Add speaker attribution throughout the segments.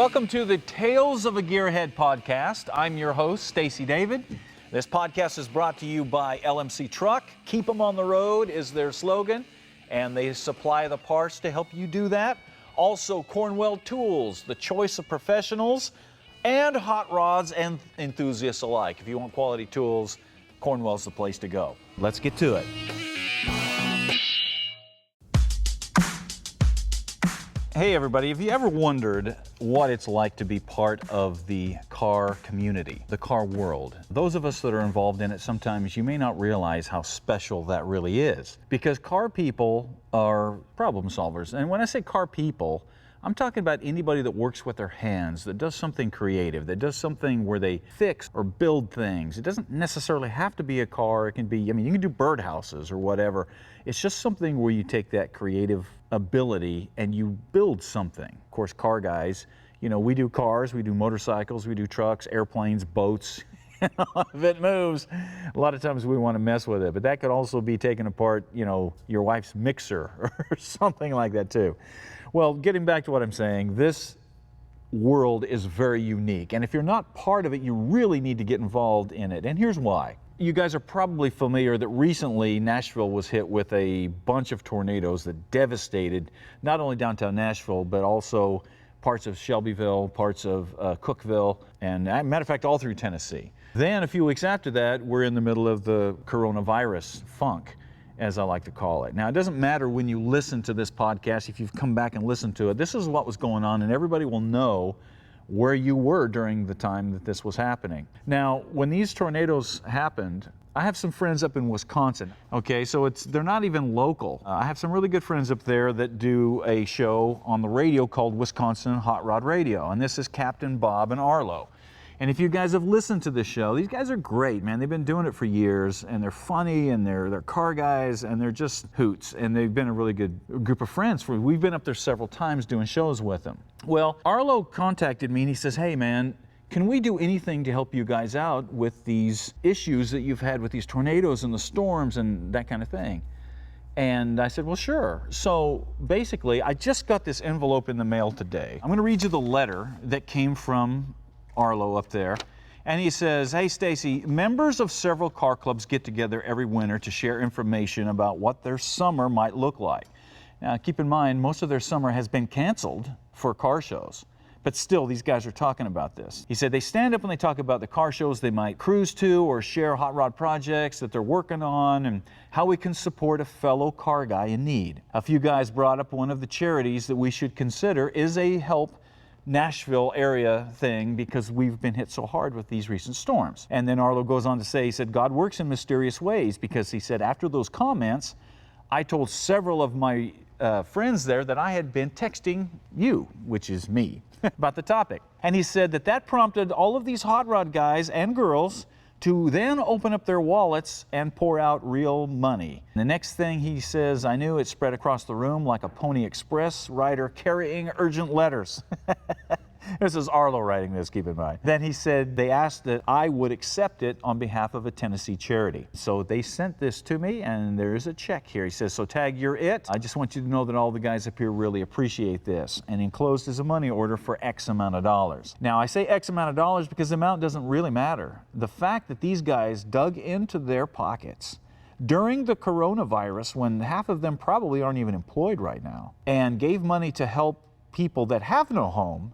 Speaker 1: Welcome to the Tales of a Gearhead podcast. I'm your host, Stacey David. This podcast is brought to you by LMC Truck. Keep them on the road is their slogan, and they supply the parts to help you do that. Also, Cornwell Tools, the choice of professionals and hot rods and enthusiasts alike. If you want quality tools, Cornwell's the place to go. Let's get to it. Hey everybody, have you ever wondered what it's like to be part of the car community, the car world? Those of us that are involved in it, sometimes you may not realize how special that really is. Because car people are problem solvers. And when I say car people, I'm talking about anybody that works with their hands, that does something creative, that does something where they fix or build things. It doesn't necessarily have to be a car. It can be, you can do birdhouses or whatever. It's just something where you take that creative ability and you build something. Of course, car guys, we do cars, we do motorcycles, we do trucks, airplanes, boats. If it moves, a lot of times we want to mess with it, but that could also be taking apart, your wife's mixer or something like that too. Well, getting back to what I'm saying, this world is very unique, and if you're not part of it, you really need to get involved in it, and here's why. You guys are probably familiar that recently Nashville was hit with a bunch of tornadoes that devastated not only downtown Nashville, but also parts of Shelbyville, parts of Cookeville, and matter of fact, all through Tennessee. Then a few weeks after that, we're in the middle of the coronavirus funk, as I like to call it. Now, it doesn't matter when you listen to this podcast, if you've come back and listened to it, this is what was going on, and everybody will know where you were during the time that this was happening. Now, when these tornadoes happened, I have some friends up in Wisconsin. Okay, so they're not even local. I have some really good friends up there that do a show on the radio called Wisconsin Hot Rod Radio, and this is Captain Bob and Arlo. And if you guys have listened to this show, these guys are great, man. They've been doing it for years, and they're funny, and they're car guys, and they're just hoots. And they've been a really good group of friends. We've been up there several times doing shows with them. Well, Arlo contacted me, and he says, hey, man, can we do anything to help you guys out with these issues that you've had with these tornadoes and the storms and that kind of thing? And I said, well, sure. So basically, I just got this envelope in the mail today. I'm going to read you the letter that came from Arlo up there, and he says, hey Stacey, members of several car clubs get together every winter to share information about what their summer might look like. Now keep in mind, most of their summer has been canceled for car shows, but still these guys are talking about this. He said they stand up and they talk about the car shows they might cruise to or share hot rod projects that they're working on and how we can support a fellow car guy in need. A few guys brought up one of the charities that we should consider is a help Nashville area thing because we've been hit so hard with these recent storms. And then Arlo goes on to say, he said, God works in mysterious ways, because he said after those comments, I told several of my friends there that I had been texting you, which is me, about the topic. And he said that prompted all of these hot rod guys and girls to then open up their wallets and pour out real money. The next thing he says, I knew it spread across the room like a Pony Express rider carrying urgent letters. This is Arlo writing this, keep in mind. Then he said they asked that I would accept it on behalf of a Tennessee charity. So they sent this to me, and there is a check here. He says, so Tag, you're it. I just want you to know that all the guys up here really appreciate this. And enclosed is a money order for X amount of dollars. Now I say X amount of dollars because the amount doesn't really matter. The fact that these guys dug into their pockets during the coronavirus, when half of them probably aren't even employed right now, and gave money to help people that have no home,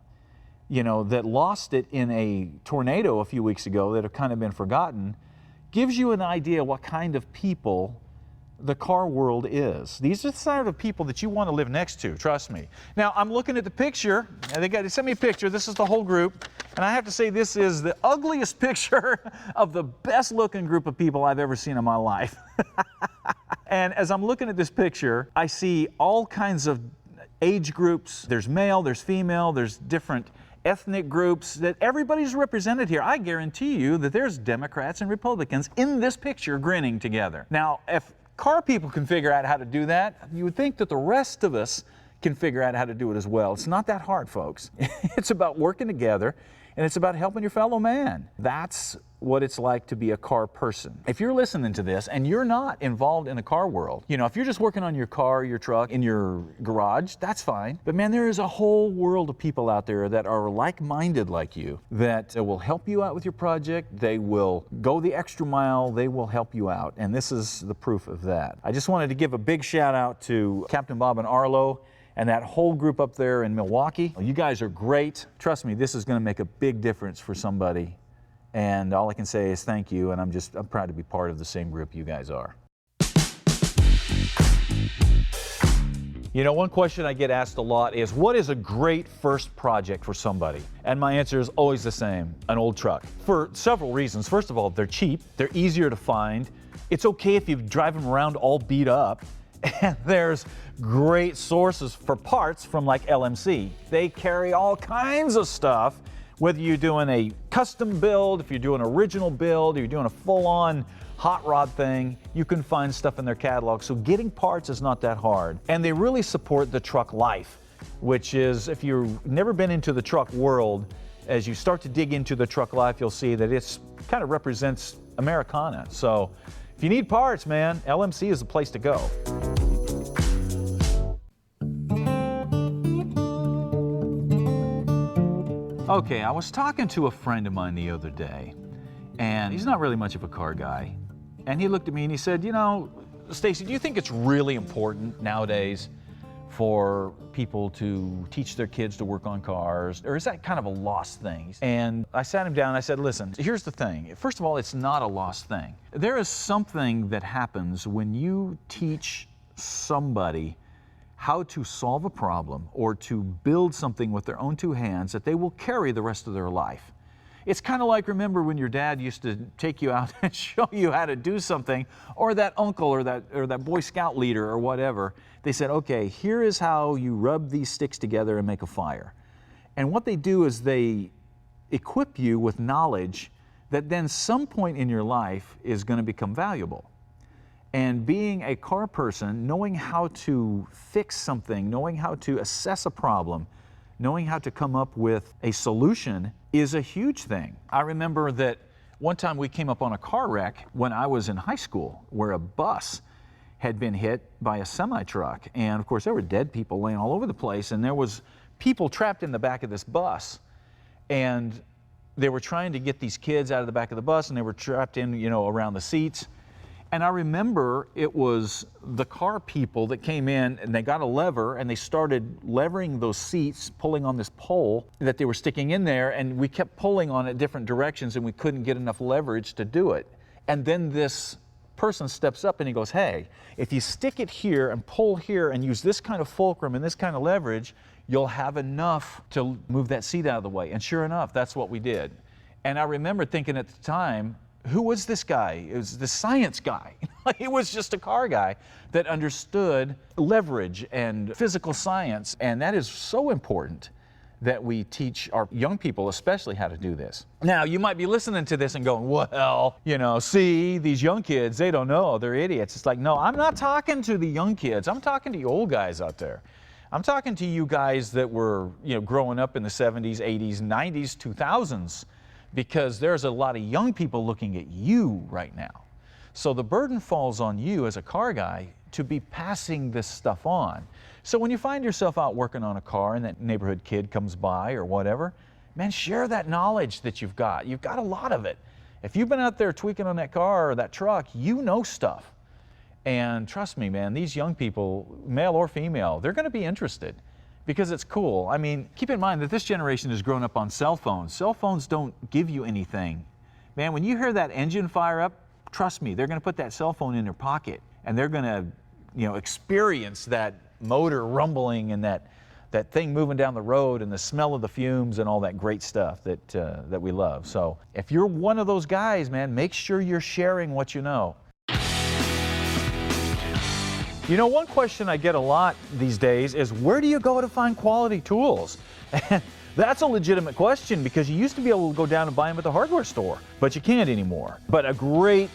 Speaker 1: that lost it in a tornado a few weeks ago that have kind of been forgotten, gives you an idea what kind of people the car world is. These are the sort of people that you want to live next to, trust me. Now, I'm looking at the picture, and they sent me a picture. This is the whole group, and I have to say this is the ugliest picture of the best looking group of people I've ever seen in my life. And as I'm looking at this picture, I see all kinds of age groups. There's male, there's female, there's different ethnic groups, that everybody's represented here. I guarantee you that there's Democrats and Republicans in this picture grinning together. Now, if car people can figure out how to do that, you would think that the rest of us can figure out how to do it as well. It's not that hard, folks. It's about working together, and it's about helping your fellow man. That's what it's like to be a car person. If you're listening to this and you're not involved in the car world, you know, if you're just working on your car, your truck, in your garage, that's fine. But man, there is a whole world of people out there that are like-minded like you, that will help you out with your project. They will go the extra mile. They will help you out. And this is the proof of that. I just wanted to give a big shout out to Captain Bob and Arlo and that whole group up there in Milwaukee. You guys are great. Trust me, this is going to make a big difference for somebody. And all I can say is thank you, and I'm proud to be part of the same group you guys are. You know, one question I get asked a lot is, what is a great first project for somebody? And my answer is always the same: an old truck. For several reasons. First of all, they're cheap, they're easier to find. It's okay if you drive them around all beat up. And there's great sources for parts from like LMC. They carry all kinds of stuff. Whether you're doing a custom build, if you're doing an original build, or you're doing a full-on hot rod thing, you can find stuff in their catalog. So getting parts is not that hard. And they really support the truck life, which is, if you've never been into the truck world, as you start to dig into the truck life, you'll see that it's kind of represents Americana. So if you need parts, man, LMC is the place to go. Okay, I was talking to a friend of mine the other day, and he's not really much of a car guy. And he looked at me and he said, you know, Stacey, do you think it's really important nowadays for people to teach their kids to work on cars? Or is that kind of a lost thing? And I sat him down and I said, listen, here's the thing. First of all, it's not a lost thing. There is something that happens when you teach somebody how to solve a problem or to build something with their own two hands that they will carry the rest of their life. It's kind of like, remember when your dad used to take you out and show you how to do something, or that uncle or that Boy Scout leader or whatever. They said, okay, here is how you rub these sticks together and make a fire. And what they do is they equip you with knowledge that then some point in your life is going to become valuable. And being a car person, knowing how to fix something, knowing how to assess a problem, knowing how to come up with a solution is a huge thing. I remember that one time we came up on a car wreck when I was in high school, where a bus had been hit by a semi-truck. And of course there were dead people laying all over the place, and there was people trapped in the back of this bus. And they were trying to get these kids out of the back of the bus, and they were trapped in, you know, around the seats. And I remember it was the car people that came in and they got a lever and they started levering those seats, pulling on this pole that they were sticking in there, and we kept pulling on it different directions and we couldn't get enough leverage to do it. And then this person steps up and he goes, hey, if you stick it here and pull here and use this kind of fulcrum and this kind of leverage, you'll have enough to move that seat out of the way. And sure enough, that's what we did. And I remember thinking at the time, who was this guy? It was the science guy. He was just a car guy that understood leverage and physical science. And that is so important that we teach our young people especially how to do this. Now, you might be listening to this and going, well, you know, see, these young kids, they don't know, they're idiots. It's like, no, I'm not talking to the young kids. I'm talking to you old guys out there. I'm talking to you guys that were, you know, growing up in the 70s, 80s, 90s, 2000s. Because there's a lot of young people looking at you right now. So the burden falls on you as a car guy to be passing this stuff on. So when you find yourself out working on a car and that neighborhood kid comes by or whatever, man, share that knowledge that you've got. You've got a lot of it. If you've been out there tweaking on that car or that truck, you know stuff. And trust me, man, these young people, male or female, they're going to be interested. Because it's cool. I mean, keep in mind that this generation has grown up on cell phones. Cell phones don't give you anything. Man, when you hear that engine fire up, trust me, they're going to put that cell phone in their pocket and they're going to, you know, experience that motor rumbling and that thing moving down the road and the smell of the fumes and all that great stuff that we love. So if you're one of those guys, man, make sure you're sharing what you know. You know, one question I get a lot these days is, where do you go to find quality tools? And that's a legitimate question, because you used to be able to go down and buy them at the hardware store, but you can't anymore. But a great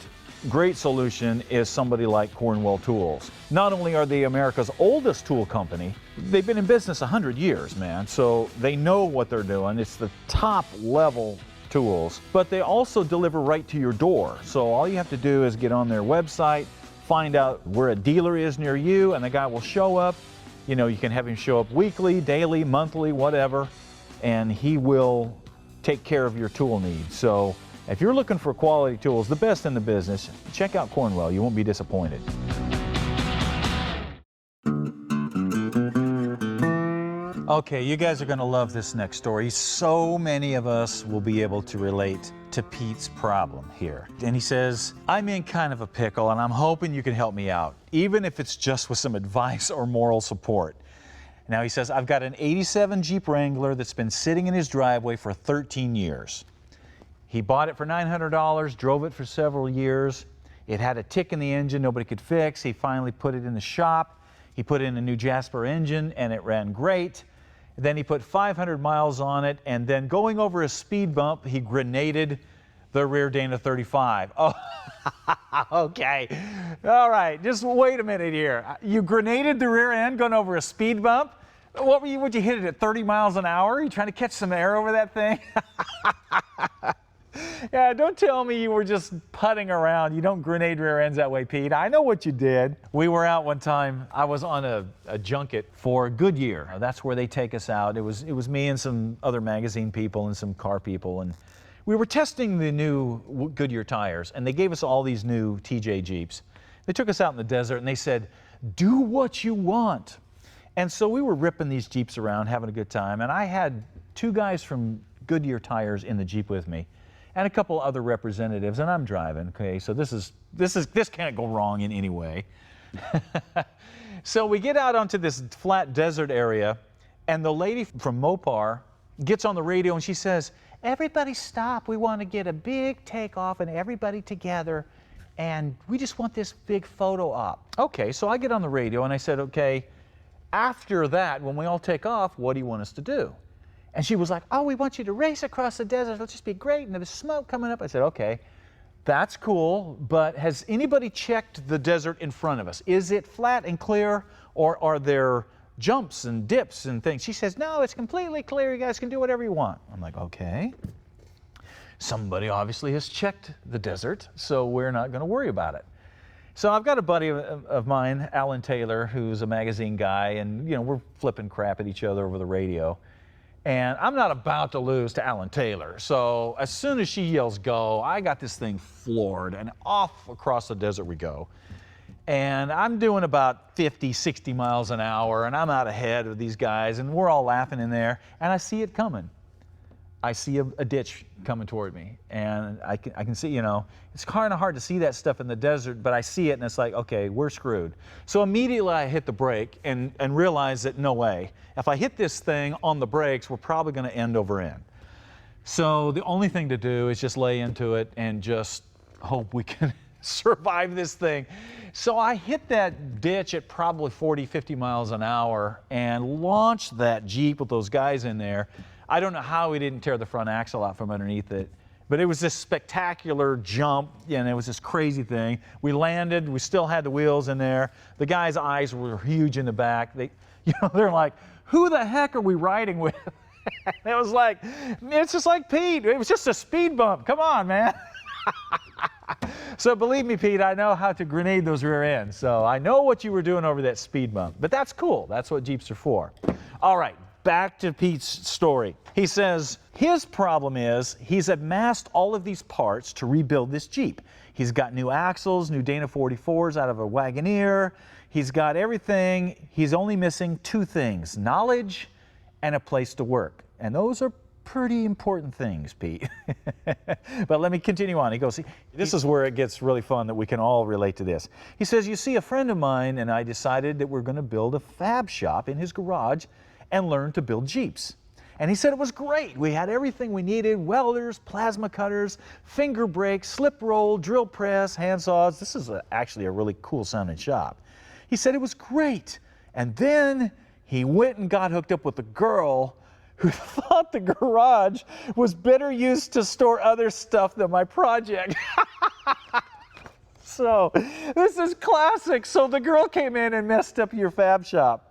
Speaker 1: solution is somebody like Cornwell Tools. Not only are they America's oldest tool company, they've been in business 100 years, man, so they know what they're doing. It's the top level tools, but they also deliver right to your door. So all you have to do is get on their website, find out where a dealer is near you, and the guy will show up. You know, you can have him show up weekly, daily, monthly, whatever, and he will take care of your tool needs. So if you're looking for quality tools, the best in the business, check out Cornwell. You won't be disappointed. Okay, you guys are gonna love this next story. So many of us will be able to relate to Pete's problem here. And he says, I'm in kind of a pickle and I'm hoping you can help me out, even if it's just with some advice or moral support. Now he says, I've got an 87 Jeep Wrangler that's been sitting in his driveway for 13 years. He bought it for $900, drove it for several years. It had a tick in the engine nobody could fix. He finally put it in the shop. He put in a new Jasper engine and it ran great. Then he put 500 miles on it, and then going over a speed bump, he grenaded the rear Dana 35. Oh, okay. All right, just wait a minute here. You grenaded the rear end going over a speed bump? What were you, would you hit it at 30 miles an hour? Are you trying to catch some air over that thing? Yeah, don't tell me you were just putting around. You don't grenade rear ends that way, Pete. I know what you did. We were out one time. I was on a junket for Goodyear. That's where they take us out. It was me and some other magazine people and some car people, and we were testing the new Goodyear tires, and they gave us all these new TJ Jeeps. They took us out in the desert, and they said, do what you want. And so we were ripping these Jeeps around, having a good time, and I had two guys from Goodyear tires in the Jeep with me, and a couple other representatives, and I'm driving. Okay, so this can't go wrong in any way. So we get out onto this flat desert area, and the lady from Mopar gets on the radio and she says, everybody stop, we want to get a big takeoff and everybody together, and we just want this big photo op. Okay, so I get on the radio and I said, okay, after that, when we all take off, what do you want us to do? And she was like, oh, we want you to race across the desert. It'll just be great. And there's smoke coming up. I said, okay, that's cool. But has anybody checked the desert in front of us? Is it flat and clear, or are there jumps and dips and things? She says, no, it's completely clear. You guys can do whatever you want. I'm like, okay. Somebody obviously has checked the desert, so we're not going to worry about it. So I've got a buddy of mine, Alan Taylor, who's a magazine guy, and you know, we're flipping crap at each other over the radio. And I'm not about to lose to Alan Taylor. So as soon as she yells go, I got this thing floored, and off across the desert we go. And I'm doing about 50, 60 miles an hour, and I'm out ahead of these guys, and we're all laughing in there, and I see it coming. I see a ditch coming toward me, and I can see, you know, it's kind of hard to see that stuff in the desert, but I see it, and it's like, okay, we're screwed. So immediately I hit the brake and realize that no way. If I hit this thing on the brakes, we're probably going to end over end. So the only thing to do is just lay into it and just hope we can survive this thing. So I hit that ditch at probably 40, 50 miles an hour and launched that Jeep with those guys in there. I don't know how we didn't tear the front axle out from underneath it, but it was this spectacular jump, and it was this crazy thing. We landed, we still had the wheels in there. The guys' eyes were huge in the back. They're like, who the heck are we riding with? It was like, it's just like Pete. It was just a speed bump. Come on, man. So believe me, Pete, I know how to grenade those rear ends. So I know what you were doing over that speed bump, but that's cool. That's what Jeeps are for. All right. Back to Pete's story. He says his problem is he's amassed all of these parts to rebuild this Jeep. He's got new axles, new Dana 44s out of a Wagoneer. He's got everything. He's only missing two things: knowledge and a place to work. And those are pretty important things, Pete. But let me continue on. He goes, this is where it gets really fun that we can all relate to this. He says, you see, a friend of mine and I decided that we're going to build a fab shop in his garage and learn to build Jeeps. And he said it was great. We had everything we needed: welders, plasma cutters, finger brakes, slip roll, drill press, handsaws. This is actually a really cool sounding shop. He said it was great. And then he went and got hooked up with a girl who thought the garage was better used to store other stuff than my project. So this is classic. So the girl came in and messed up your fab shop.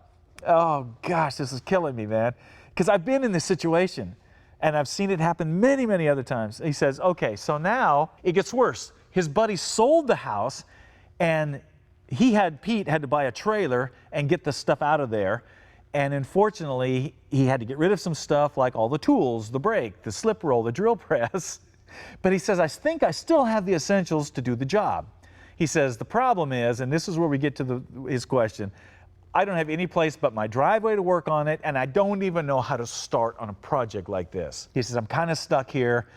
Speaker 1: Oh gosh, this is killing me, man. Because I've been in this situation. And I've seen it happen many, many other times. He says, okay, so now it gets worse. His buddy sold the house, and Pete had to buy a trailer and get the stuff out of there. And unfortunately, he had to get rid of some stuff like all the tools, the brake, the slip roll, the drill press. But he says, I think I still have the essentials to do the job. He says, the problem is, and this is where we get to his question, I don't have any place but my driveway to work on it, and I don't even know how to start on a project like this. He says, I'm kind of stuck here,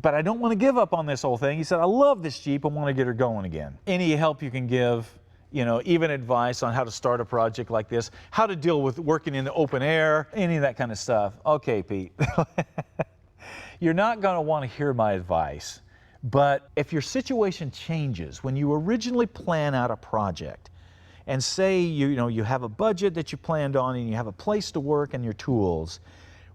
Speaker 1: but I don't want to give up on this whole thing. He said, I love this Jeep. I want to get her going again. Any help you can give, you know, even advice on how to start a project like this, how to deal with working in the open air, any of that kind of stuff. Okay, Pete. You're not going to want to hear my advice, but if your situation changes when you originally plan out a project, and say you have a budget that you planned on and you have a place to work and your tools,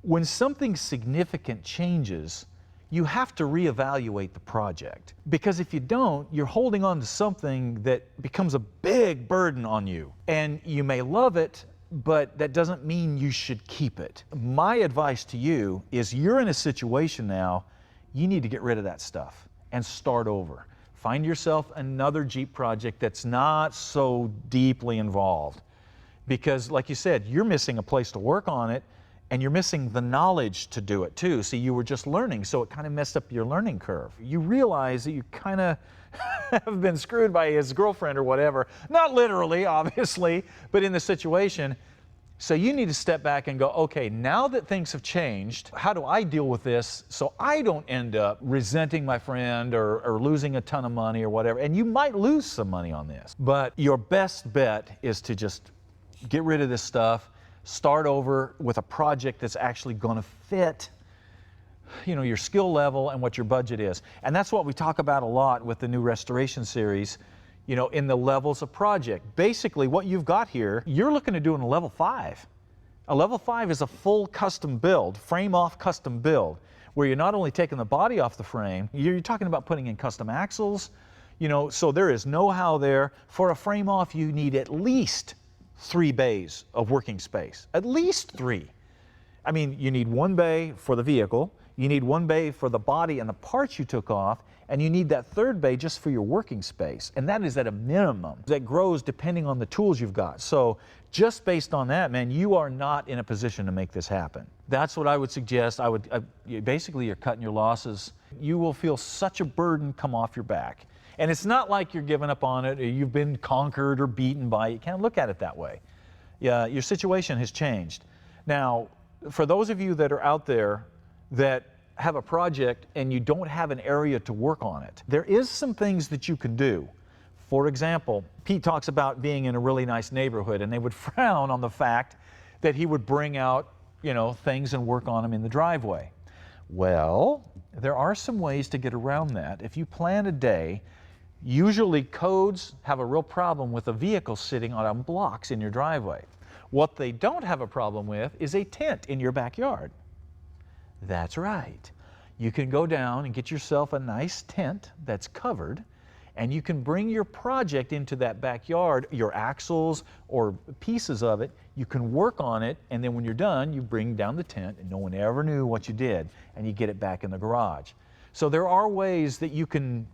Speaker 1: when something significant changes, you have to reevaluate the project. Because if you don't, you're holding on to something that becomes a big burden on you. And you may love it, but that doesn't mean you should keep it. My advice to you is you're in a situation now, you need to get rid of that stuff and start over. Find yourself another Jeep project that's not so deeply involved. Because like you said, you're missing a place to work on it, and you're missing the knowledge to do it too. See, you were just learning, so it kind of messed up your learning curve. You realize that you kind of have been screwed by his girlfriend or whatever. Not literally, obviously, but in the situation. So you need to step back and go, okay, now that things have changed, how do I deal with this so I don't end up resenting my friend or losing a ton of money or whatever? And you might lose some money on this, but your best bet is to just get rid of this stuff, start over with a project that's actually going to fit, you know, your skill level and what your budget is. And that's what we talk about a lot with the new restoration series. You know, in the levels of project. Basically, what you've got here, you're looking to do in a level 5. A level 5 is a full custom build, frame-off custom build, where you're not only taking the body off the frame, you're talking about putting in custom axles, you know, so there is know-how there. For a frame-off, you need at least 3 bays of working space. At least 3. I mean, you need 1 bay for the vehicle, you need 1 bay for the body and the parts you took off, and you need that 3rd bay just for your working space. And that is at a minimum. That grows depending on the tools you've got. So just based on that, man, you are not in a position to make this happen. That's what I would suggest. Basically, you're cutting your losses. You will feel such a burden come off your back. And it's not like you're giving up on it or you've been conquered or beaten by it. You can't look at it that way. Yeah, your situation has changed. Now, for those of you that are out there that have a project and you don't have an area to work on it, there is some things that you can do. For example, Pete talks about being in a really nice neighborhood, and they would frown on the fact that he would bring out, you know, things and work on them in the driveway. Well, there are some ways to get around that. If you plan a day, usually codes have a real problem with a vehicle sitting on blocks in your driveway. What they don't have a problem with is a tent in your backyard. That's right. You can go down and get yourself a nice tent that's covered, and you can bring your project into that backyard, your axles or pieces of it. You can work on it, and then when you're done, you bring down the tent, and no one ever knew what you did, and you get it back in the garage. So there are ways that you can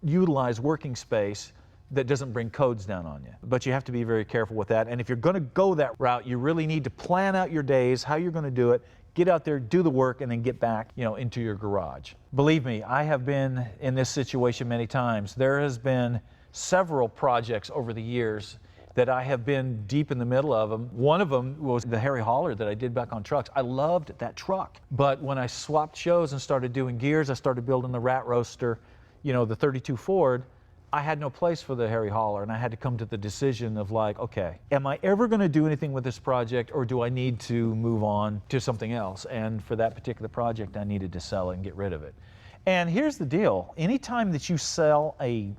Speaker 1: utilize working space that doesn't bring codes down on you. But you have to be very careful with that. And if you're going to go that route, you really need to plan out your days, how you're going to do it. Get out there, do the work, and then get back, you know, into your garage. Believe me, I have been in this situation many times. There has been several projects over the years that I have been deep in the middle of them. One of them was the Harry Hauler that I did back on trucks. I loved that truck. But when I swapped shows and started doing gears, I started building the Rat Roaster, you know, the 32 Ford, I had no place for the Harry Hauler, and I had to come to the decision of like, okay, am I ever going to do anything with this project, or do I need to move on to something else? And for that particular project, I needed to sell it and get rid of it. And here's the deal. Anytime that you sell a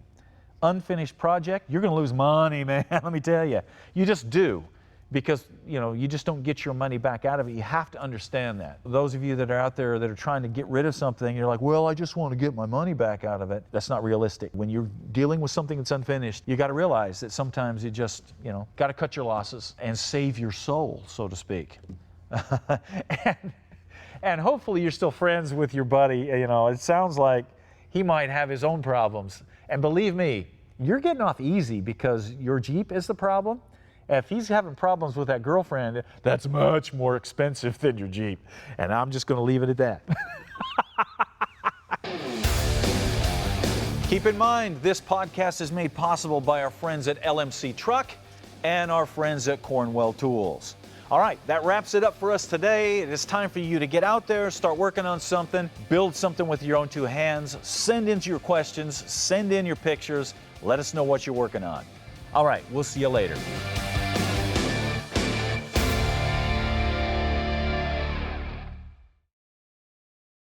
Speaker 1: unfinished project, you're going to lose money, man. Let me tell you. You just do. Because, you know, you just don't get your money back out of it. You have to understand that. Those of you that are out there that are trying to get rid of something, you're like, well, I just want to get my money back out of it. That's not realistic. When you're dealing with something that's unfinished, you got to realize that sometimes you just, you know, got to cut your losses and save your soul, so to speak. And hopefully you're still friends with your buddy. You know, it sounds like he might have his own problems. And believe me, you're getting off easy because your Jeep is the problem. If he's having problems with that girlfriend, that's much more expensive than your Jeep. And I'm just going to leave it at that. Keep in mind, this podcast is made possible by our friends at LMC Truck and our friends at Cornwell Tools. All right, that wraps it up for us today. It is time for you to get out there, start working on something, build something with your own two hands, send in your questions, send in your pictures, let us know what you're working on. All right, we'll see you later.